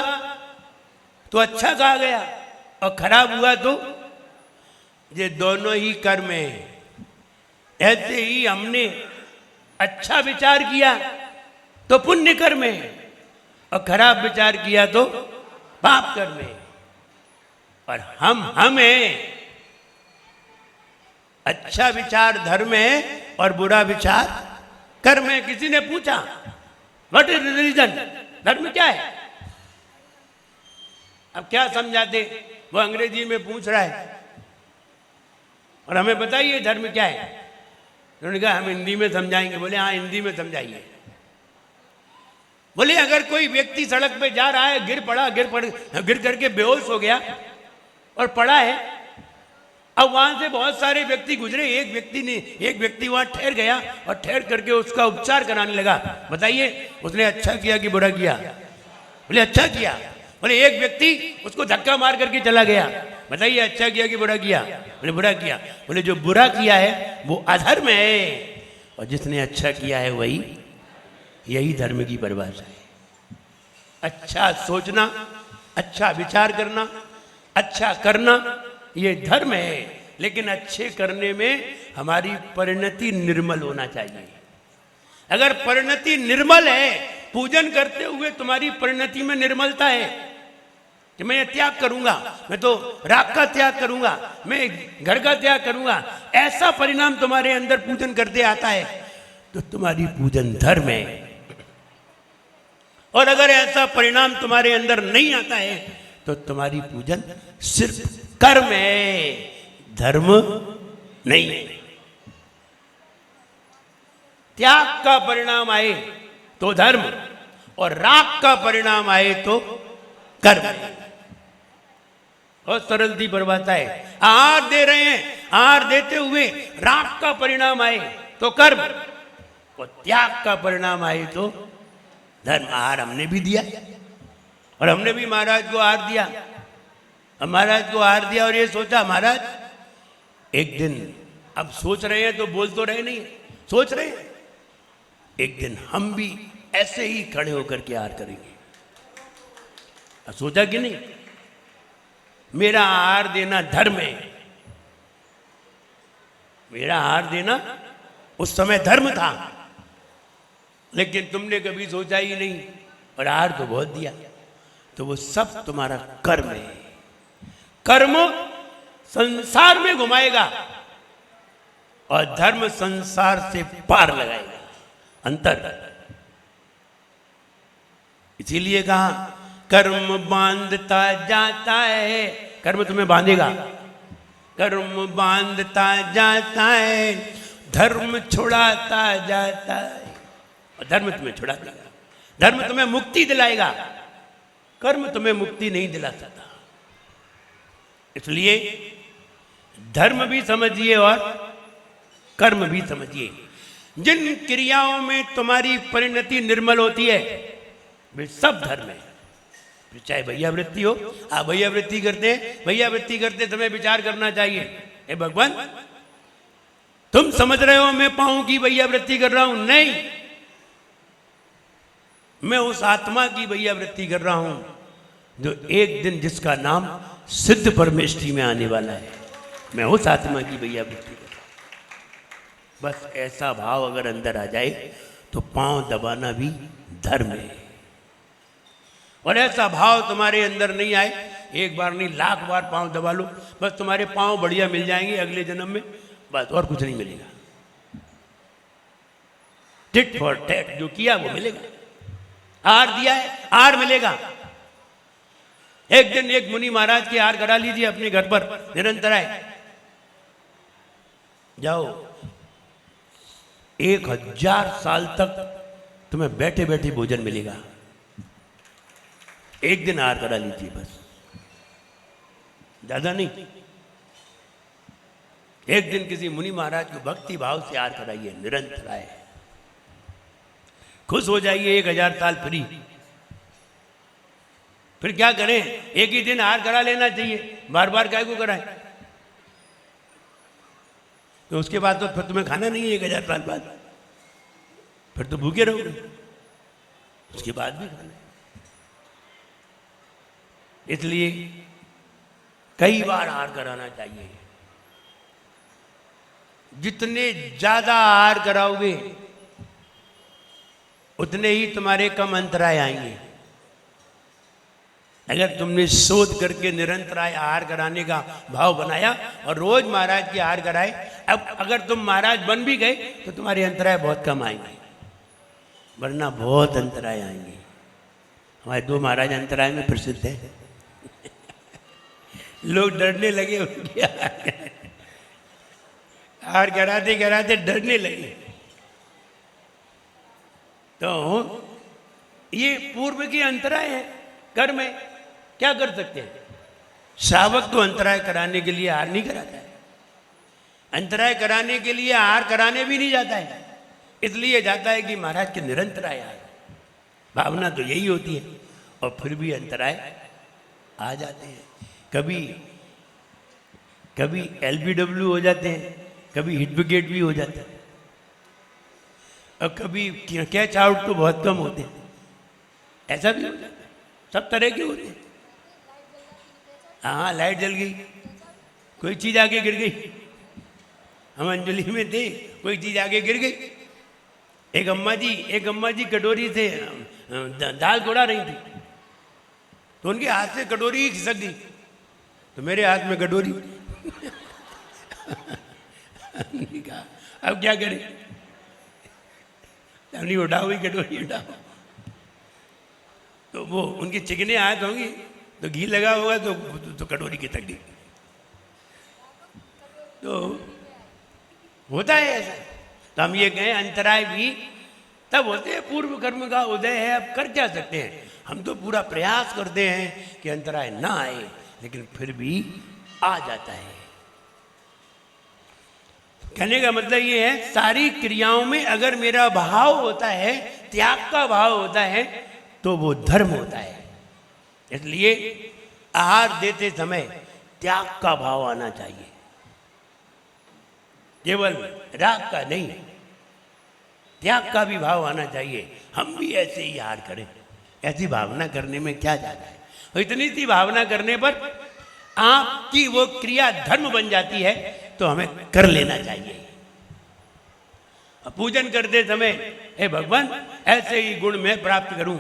तो अच्छा कहा गया, और खराब हुआ तो ये दोनों ही कर्म है। ऐसे ही हमने अच्छा विचार किया तो पुण्य कर्म है, और खराब विचार किया तो पाप कर्म है। और हम हैं, अच्छा विचार धर्म है और बुरा विचार कर्म है। किसी ने पूछा व्हाट इज रिलीजन, धर्म क्या है? अब क्या समझाते? वो अंग्रेजी में पूछ रहा है और हमें बताइए धर्म क्या है। उन्होंने कहा हम हिंदी में समझाएंगे। बोले हाँ, हिंदी में समझाइए। बोले अगर कोई व्यक्ति सड़क पे जा रहा है, गिर करके बेहोश हो गया और पड़ा है, अब वहां से बहुत सारे व्यक्ति गुजरे, एक व्यक्ति वहां ठहर गया और ठहर करके उसका उपचार कराने लगा। बताइए उसने अच्छा किया कि बुरा किया? बोले अच्छा किया। बोले एक व्यक्ति उसको धक्का मार करके चला गया, बताइए अच्छा किया कि बुरा किया? बोले बुरा किया। बोले जो बुरा किया है वो अधर्म है, और जिसने अच्छा किया है वही, यही धर्म की परिभाषा है। अच्छा सोचना, अच्छा विचार करना, अच्छा करना, ये धर्म है। लेकिन अच्छे करने में हमारी परिणति निर्मल होना चाहिए। अगर परिणति निर्मल है, पूजन करते हुए तुम्हारी परिणति में निर्मलता है कि मैं त्याग करूंगा, मैं तो राग का त्याग करूंगा, मैं घर का त्याग करूंगा, ऐसा परिणाम तुम्हारे अंदर पूजन करते आता है तो तुम्हारी पूजन धर्म है। और अगर ऐसा परिणाम तुम्हारे अंदर नहीं आता है तो तुम्हारी पूजन सिर्फ कर्म है, धर्म नहीं है। त्याग का परिणाम आए तो धर्म, और राग का परिणाम आए तो कर्म। बहुत सरल सी परिभाषा है। आहार दे रहे हैं, आहार देते हुए राग का परिणाम आए तो कर्म, और त्याग का परिणाम आए तो धर्म। आहार हमने भी दिया, और हमने भी महाराज को हार दिया। अब महाराज को हार दिया और ये सोचा महाराज एक दिन, अब सोच रहे हैं तो बोल तो रहे नहीं, सोच रहे हैं एक दिन हम भी ऐसे ही खड़े होकर के हार करेंगे। अब सोचा कि नहीं, मेरा हार देना धर्म है, मेरा हार देना उस समय धर्म था, लेकिन तुमने कभी सोचा ही नहीं और हार तो बहुत दिया। तो वो सब तुम्हारा कर्म है। कर्म संसार में घुमाएगा और धर्म संसार से पार लगाएगा। अंतर। इसीलिए कहा कर्म बांधता जाता है, कर्म तुम्हें बांधेगा, कर्म बांधता जाता है, धर्म छुड़ाता जाता है। और धर्म तुम्हें छुड़ा देगा, धर्म तुम्हें मुक्ति दिलाएगा, कर्म तुम्हें मुक्ति नहीं दिला सकता। इसलिए धर्म भी समझिए और कर्म भी समझिए। जिन क्रियाओं में तुम्हारी परिणति निर्मल होती है वे सब धर्म है। फिर चाहे भैया वृत्ति हो, आप भैया वृत्ति करते हैं, भैया वृत्ति करते समय विचार करना चाहिए, हे भगवान तुम समझ रहे हो मैं पाऊं की भैया वृत्ति कर रहा हूं? नहीं, मैं उस आत्मा की भैया वृत्ति कर रहा हूं जो एक दिन जिसका नाम सिद्ध परमेष्ठी में आने वाला है। मैं उस आत्मा की भैया वृत्ति कर रहा हूं। बस ऐसा भाव अगर अंदर आ जाए तो पांव दबाना भी धर्म है। और ऐसा भाव तुम्हारे अंदर नहीं आए, एक बार नहीं लाख बार पांव दबा लो, बस तुम्हारे पांव बढ़िया मिल जाएंगे अगले जन्म में, बस और कुछ नहीं मिलेगा। टिट फॉर टैट जो किया वो मिलेगा, हार दिया है हार मिलेगा। एक दिन एक मुनि महाराज की हार करा लीजिए अपने घर पर, निरंतर आए जाओ 1000 साल तक तुम्हें बैठे बैठे भोजन मिलेगा। एक दिन हार करा लीजिए बस, ज्यादा नहीं। एक दिन किसी मुनि महाराज को भक्ति भाव से हार कराइए, निरंतर आए, खुश हो जाइए, 1000 साल फ्री। फिर क्या करें, एक ही दिन हार करा लेना चाहिए, बार बार काय को कराएं? तो उसके बाद तो फिर तुम्हें खाना नहीं है 1000 साल बाद, फिर तो भूखे रहोगे, उसके बाद भी खाना। इसलिए कई बार हार कराना चाहिए। जितने ज्यादा हार कराओगे उतने ही तुम्हारे कम अंतराय आएंगे। अगर तुमने शोध करके निरंतराय हार कराने का भाव बनाया और रोज महाराज की हार कराए, अब अगर तुम महाराज बन भी गए तो तुम्हारे अंतराय बहुत कम आएंगे, वरना बहुत अंतराय आएंगे। हमारे 2 महाराज अंतराय में प्रसिद्ध है। लोग डरने लगे उनकी हार कराते कराते डरने लगे। तो ये पूर्व की अंतराय है, कर्म है, क्या कर सकते हैं? श्रावक तो अंतराय कराने के लिए हार नहीं कराता है, अंतराय कराने के लिए हार कराने भी नहीं जाता है, इसलिए जाता है कि महाराज के निरंतराय आए। भावना तो यही होती है, और फिर भी अंतराय आ जाते हैं। कभी LBW हो जाते हैं, कभी हिट विकेट भी हो जाता है, और कभी कैच आउट तो बहुत कम होते हैं, ऐसा भी हो जाता है, सब तरह के होते हैं। हाँ, लाइट जल गई, कोई चीज आगे गिर गई, हम अंजलि में थे, कोई चीज आगे गिर गई। एक अम्मा जी कटोरी से दाल घोड़ा रही थी, तो उनके हाथ से कटोरी ही खिसक गई, तो मेरे हाथ में कटोरी। कहा अब क्या करें, हमने उठाओ हुई कटोरी उठाओ। तो वो उनके चिकने हाथ होंगे, तो घी लगा होगा तो कटोरी खिसक गई। तो होता है ऐसा। तो हम ये कहें अंतराय भी तब होते हैं, पूर्व कर्म का उदय है, अब कर क्या सकते हैं। हम तो पूरा प्रयास करते हैं कि अंतराय ना आए, लेकिन फिर भी आ जाता है। कहने का मतलब ये है, सारी क्रियाओं में अगर मेरा भाव होता है, त्याग का भाव होता है, तो वो धर्म होता है। इसलिए आहार देते समय त्याग का भाव आना चाहिए, केवल राग का नहीं, त्याग का भी भाव आना चाहिए। हम भी ऐसे ही आहार करें, ऐसी भावना करने में क्या जाता है। और इतनी सी भावना करने पर आपकी वो क्रिया धर्म बन जाती है, तो हमें कर लेना चाहिए। पूजन करते समय हे भगवान ऐसे ही गुण मैं प्राप्त करूं,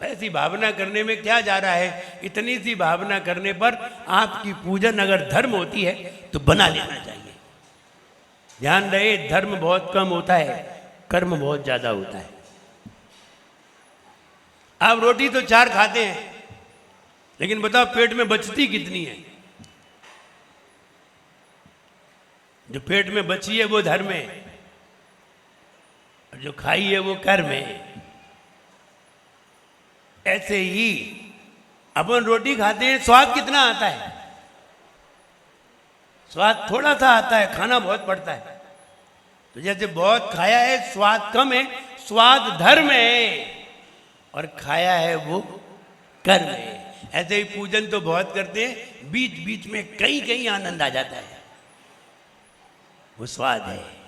ऐसी भावना करने में क्या जा रहा है। इतनी सी भावना करने पर आपकी पूजन अगर धर्म होती है तो बना लेना चाहिए। ध्यान रहे, धर्म बहुत कम होता है, कर्म बहुत ज्यादा होता है। आप रोटी तो 4 खाते हैं, लेकिन बताओ पेट में बचती कितनी है। जो पेट में बची है वो धर्म है, और जो खाई है वो कर्म है। ऐसे ही अपन रोटी खाते हैं, स्वाद कितना आता है। स्वाद थोड़ा सा आता है, खाना बहुत पड़ता है। तो जैसे बहुत खाया है स्वाद कम है, स्वाद धर्म है और खाया है वो कर्म है। ऐसे ही पूजन तो बहुत करते हैं, बीच बीच में कहीं कहीं आनंद आ जाता है, वो स्वाद है।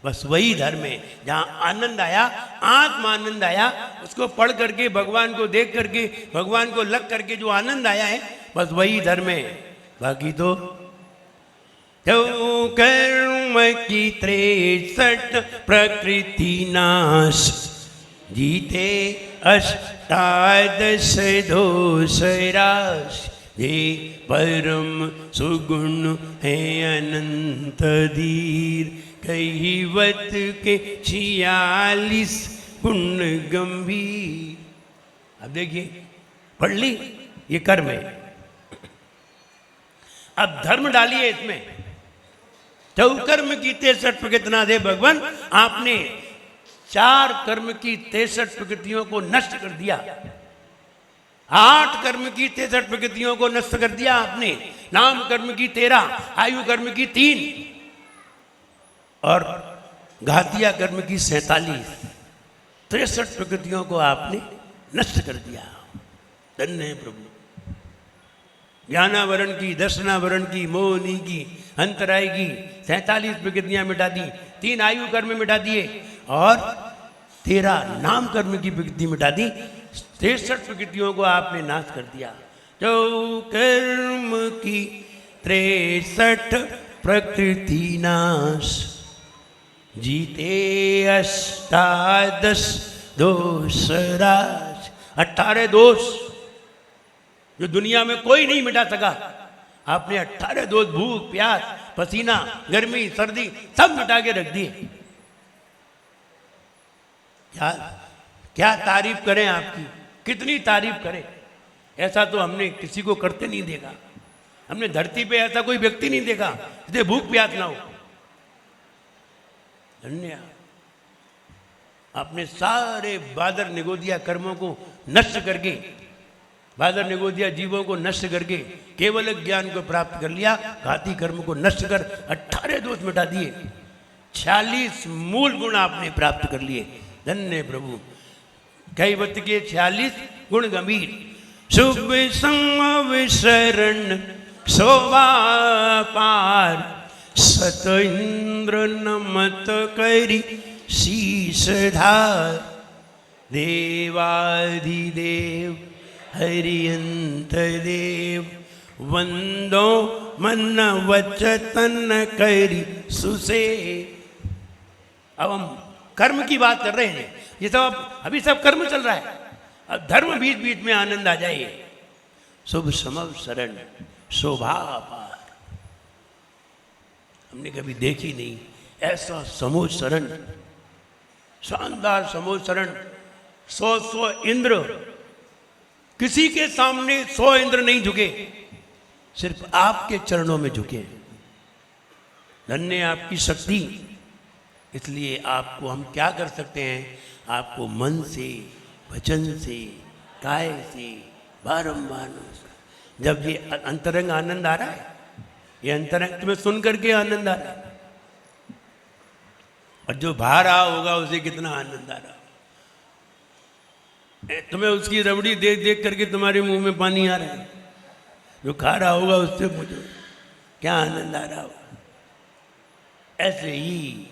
बस वही धर्म है जहां आनंद आया, आत्मा आनंद आया, उसको पढ़ करके, भगवान को देख करके, भगवान को लग करके जो आनंद आया है, बस वही धर्म है। बाकी तो कर्म की 63 प्रकृति नाश, जीते 18 दोष राश, ये परम सुगुण है अनंत धीर, कहिवत के 46 गुण गंभीर। अब देखिए, पढ़ ली, ये कर्म है। अब धर्म डालिए इसमें, तो कर्म की 63 प्रकृतियां दे भगवान। आपने 4 कर्म की 63 प्रकृतियों को नष्ट कर दिया, 8 कर्म की 63 प्रकृतियों को नष्ट कर दिया आपने। नाम कर्म की 13, आयु कर्म की 3 और घातिया कर्म की 47, 63 प्रकृतियों को आपने नष्ट कर दिया। धन्य प्रभु। ज्ञानावरण की, दर्शनावरण की, मोहनी की, अंतराय की 47 प्रकृतियां मिटा दी, 3 आयु कर्म मिटा दिए और 13 नाम कर्म की प्रकृति मिटा दी। 63 प्रकृतियों को आपने नाश कर दिया। जो कर्म की 63 प्रकृति नाश, जीते 18 दोष राज। 18 दोष जो दुनिया में कोई नहीं मिटा सका, आपने 18 दोष, भूख, प्यास, पसीना, गर्मी, सर्दी सब मिटा के रख दिए। क्या तारीफ करें आपकी, कितनी तारीफ करें। ऐसा तो हमने किसी को करते नहीं देखा। हमने धरती पे ऐसा कोई व्यक्ति नहीं देखा जिसे भूख प्यास ना हो। धन्य आपने सारे बादर निगोदिया कर्मों को नष्ट करके, बादर निगोदिया जीवों को नष्ट करके केवल ज्ञान को प्राप्त कर लिया। घाती कर्म को नष्ट कर 18 दोष मिटा दिए, 46 मूल गुण आपने प्राप्त कर लिए। धन्य प्रभु। कैवत के 46 गुण गंभीर। शुभ संग विशरण शोभा पार, सत इंद्र नमत करी शीश धार, देवाधिदेव हरियंत देव, वंदो मन वचतन करी सुसे। अब हम कर्म की बात कर रहे हैं, ये सब अभी सब कर्म चल रहा है। अब धर्म बीच बीच में आनंद आ जाए। शुभ समव शरण शोभा पार, हमने कभी देखी नहीं ऐसा समूह शरण, शानदार समूह शरण। 100 इंद्र, किसी के सामने 100 इंद्र नहीं झुके, सिर्फ आपके चरणों में झुके। धन्य आपकी शक्ति। इसलिए आपको हम क्या कर सकते हैं, आपको मन से, वचन से, काय से बारंबार, जब ये अंतरंग आनंद आ रहा है, ये अंतरंग तुम्हें सुन करके आनंद आ रहा है, और जो बाहर आ होगा उसे कितना आनंद आ रहा। तुम्हें उसकी रबड़ी देख देख करके तुम्हारे मुंह में पानी आ रहा है। जो खा रहा होगा उससे मुझे क्या आनंद आ रहा होगा। ऐसे ही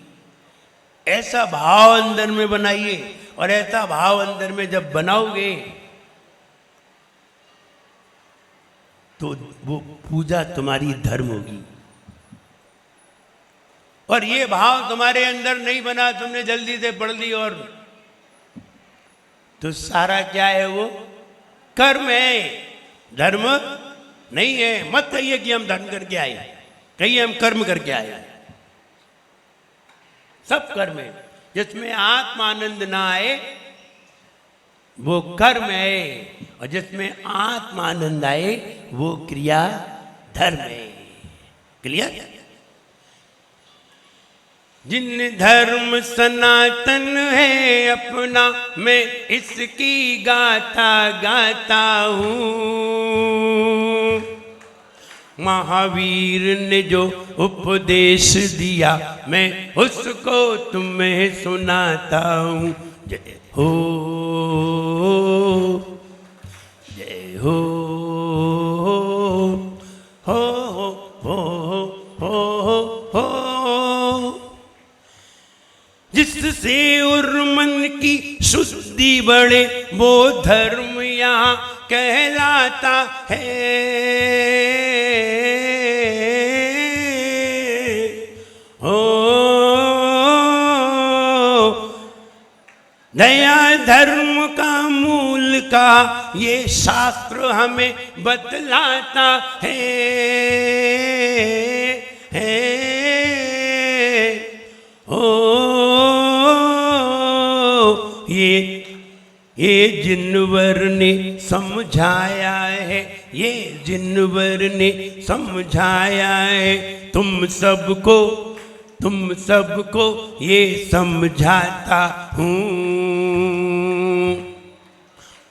ऐसा भाव अंदर में बनाइए, और ऐसा भाव अंदर में जब बनाओगे तो वो पूजा तुम्हारी धर्म होगी। और ये भाव तुम्हारे अंदर नहीं बना, तुमने जल्दी से पढ़ ली, और तो सारा क्या है, वो कर्म है, धर्म नहीं है। मत कहिए कि हम धर्म करके आए, कहिए हम कर्म करके आए। सब कर्म है। जिसमें आत्मानंद ना आए वो कर्म है, और जिसमें आत्मानंद आए वो क्रिया धर्म है। क्लियर? जिन धर्म सनातन है अपना, मैं इसकी गाथा गाता हूँ। महावीर ने जो उपदेश दिया मैं उसको तुम्हें सुनाता हूँ। जय हो, जय हो, हो हो हो हो। जिससे और मन की शुद्धि बढ़े वो धर्म यहाँ कहलाता है। हो दया धर्म का मूल का ये शास्त्र हमें बतलाता है। ये जिनवर ने समझाया है, ये जिनवर ने समझाया है। तुम सबको ये समझाता हूँ।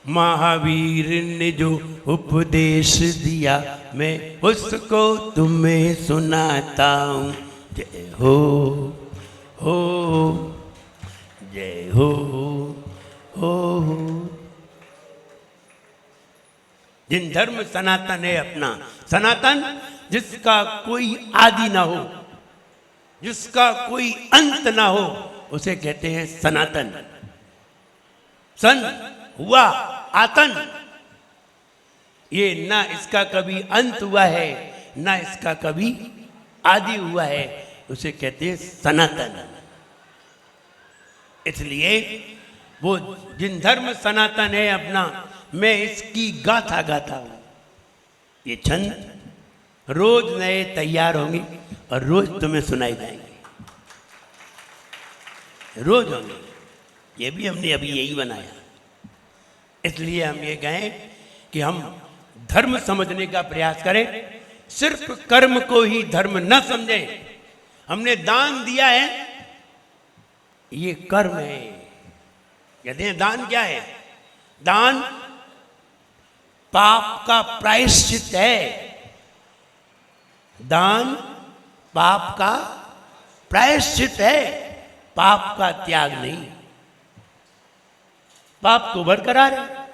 महावीर ने जो उपदेश दिया मैं उसको तुम्हें सुनाता हूँ। जय हो, जय हो। जिन धर्म सनातन है अपना, सनातन जिसका कोई आदि ना हो, जिसका कोई अंत ना हो, उसे कहते हैं सनातन। सन हुआ आतन, ये ना इसका कभी अंत हुआ है ना इसका कभी आदि हुआ है, उसे कहते हैं सनातन। इसलिए वो जिन धर्म सनातन है अपना, मैं इसकी गाथा गाता हूं। ये छंद रोज नए तैयार होंगे और रोज तुम्हें सुनाई देंगे, रोज होंगे। ये भी हमने अभी यही बनाया। इसलिए हम ये कहें कि हम धर्म समझने का प्रयास करें, सिर्फ कर्म को ही धर्म न समझें। हमने दान दिया है, ये कर्म है। कहते हैं दान क्या है? दान पाप का प्रायश्चित है। दान पाप का प्रायश्चित है, पाप का त्याग नहीं। पाप तो बरकरार है,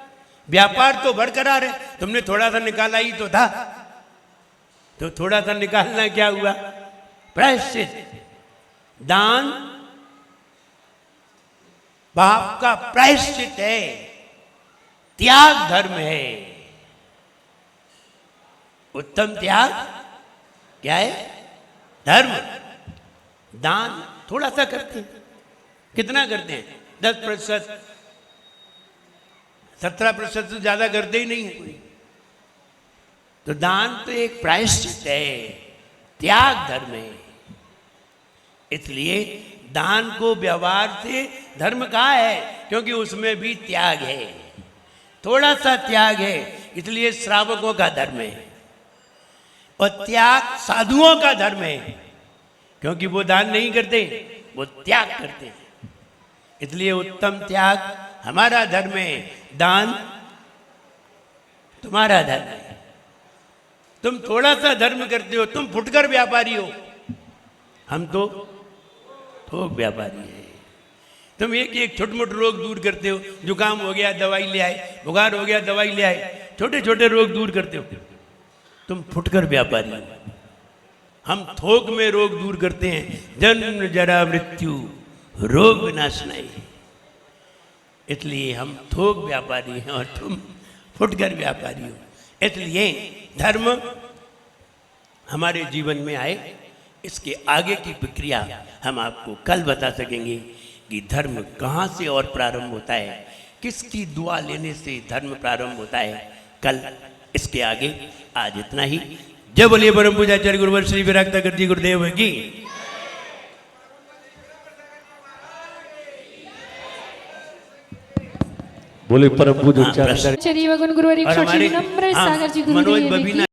व्यापार तो बरकरार है। तुमने थोड़ा सा निकाला ही तो था, तो थोड़ा सा निकालना क्या हुआ? प्रायश्चित। दान पाप का प्रायश्चित है, त्याग धर्म है। उत्तम त्याग क्या है? धर्म। दान थोड़ा सा करते हैं। कितना करते हैं? 10%, 17% से ज्यादा करते ही नहीं है कोई। तो दान तो एक प्रायश्चित है, त्याग धर्म है। इसलिए दान को व्यवहार से धर्म कहा है, क्योंकि उसमें भी त्याग है, थोड़ा सा त्याग है। इसलिए श्रावकों का धर्म है। और त्याग साधुओं का धर्म है, क्योंकि वो दान नहीं करते, वो त्याग करते हैं। इसलिए उत्तम त्याग हमारा धर्म है, दान तुम्हारा धर्म है। तुम थोड़ा सा धर्म करते हो, तुम फुटकर व्यापारी हो, हम तो थोक व्यापारी है। तुम एक एक छोटे मोटे रोग दूर करते हो, जुकाम हो गया दवाई ले आए, बुखार हो गया दवाई ले आए, छोटे छोटे रोग दूर करते हो। तुम फुटकर व्यापारी हो। हम थोक में रोग दूर करते हैं, जन्म जरा मृत्यु रोग विनाश नहीं। इसलिए हम थोक व्यापारी हैं और तुम फुटकर व्यापारी हो। इसलिए धर्म हमारे जीवन में आए, इसके आगे की प्रक्रिया हम आपको कल बता सकेंगे कि धर्म कहाँ से और प्रारंभ होता है, किसकी दुआ लेने से धर्म प्रारंभ होता है। कल इसके आगे, आज इतना ही। जय बोलिए परम पूज्याचार्य गुरुवर श्री विराग सागर जी गुरुदेव की। बोले परम पूज्य आचार्य आचार्य वगन गुरुवर और हमारे नम्र सागर जी मनोज गुरुदेव बबीना की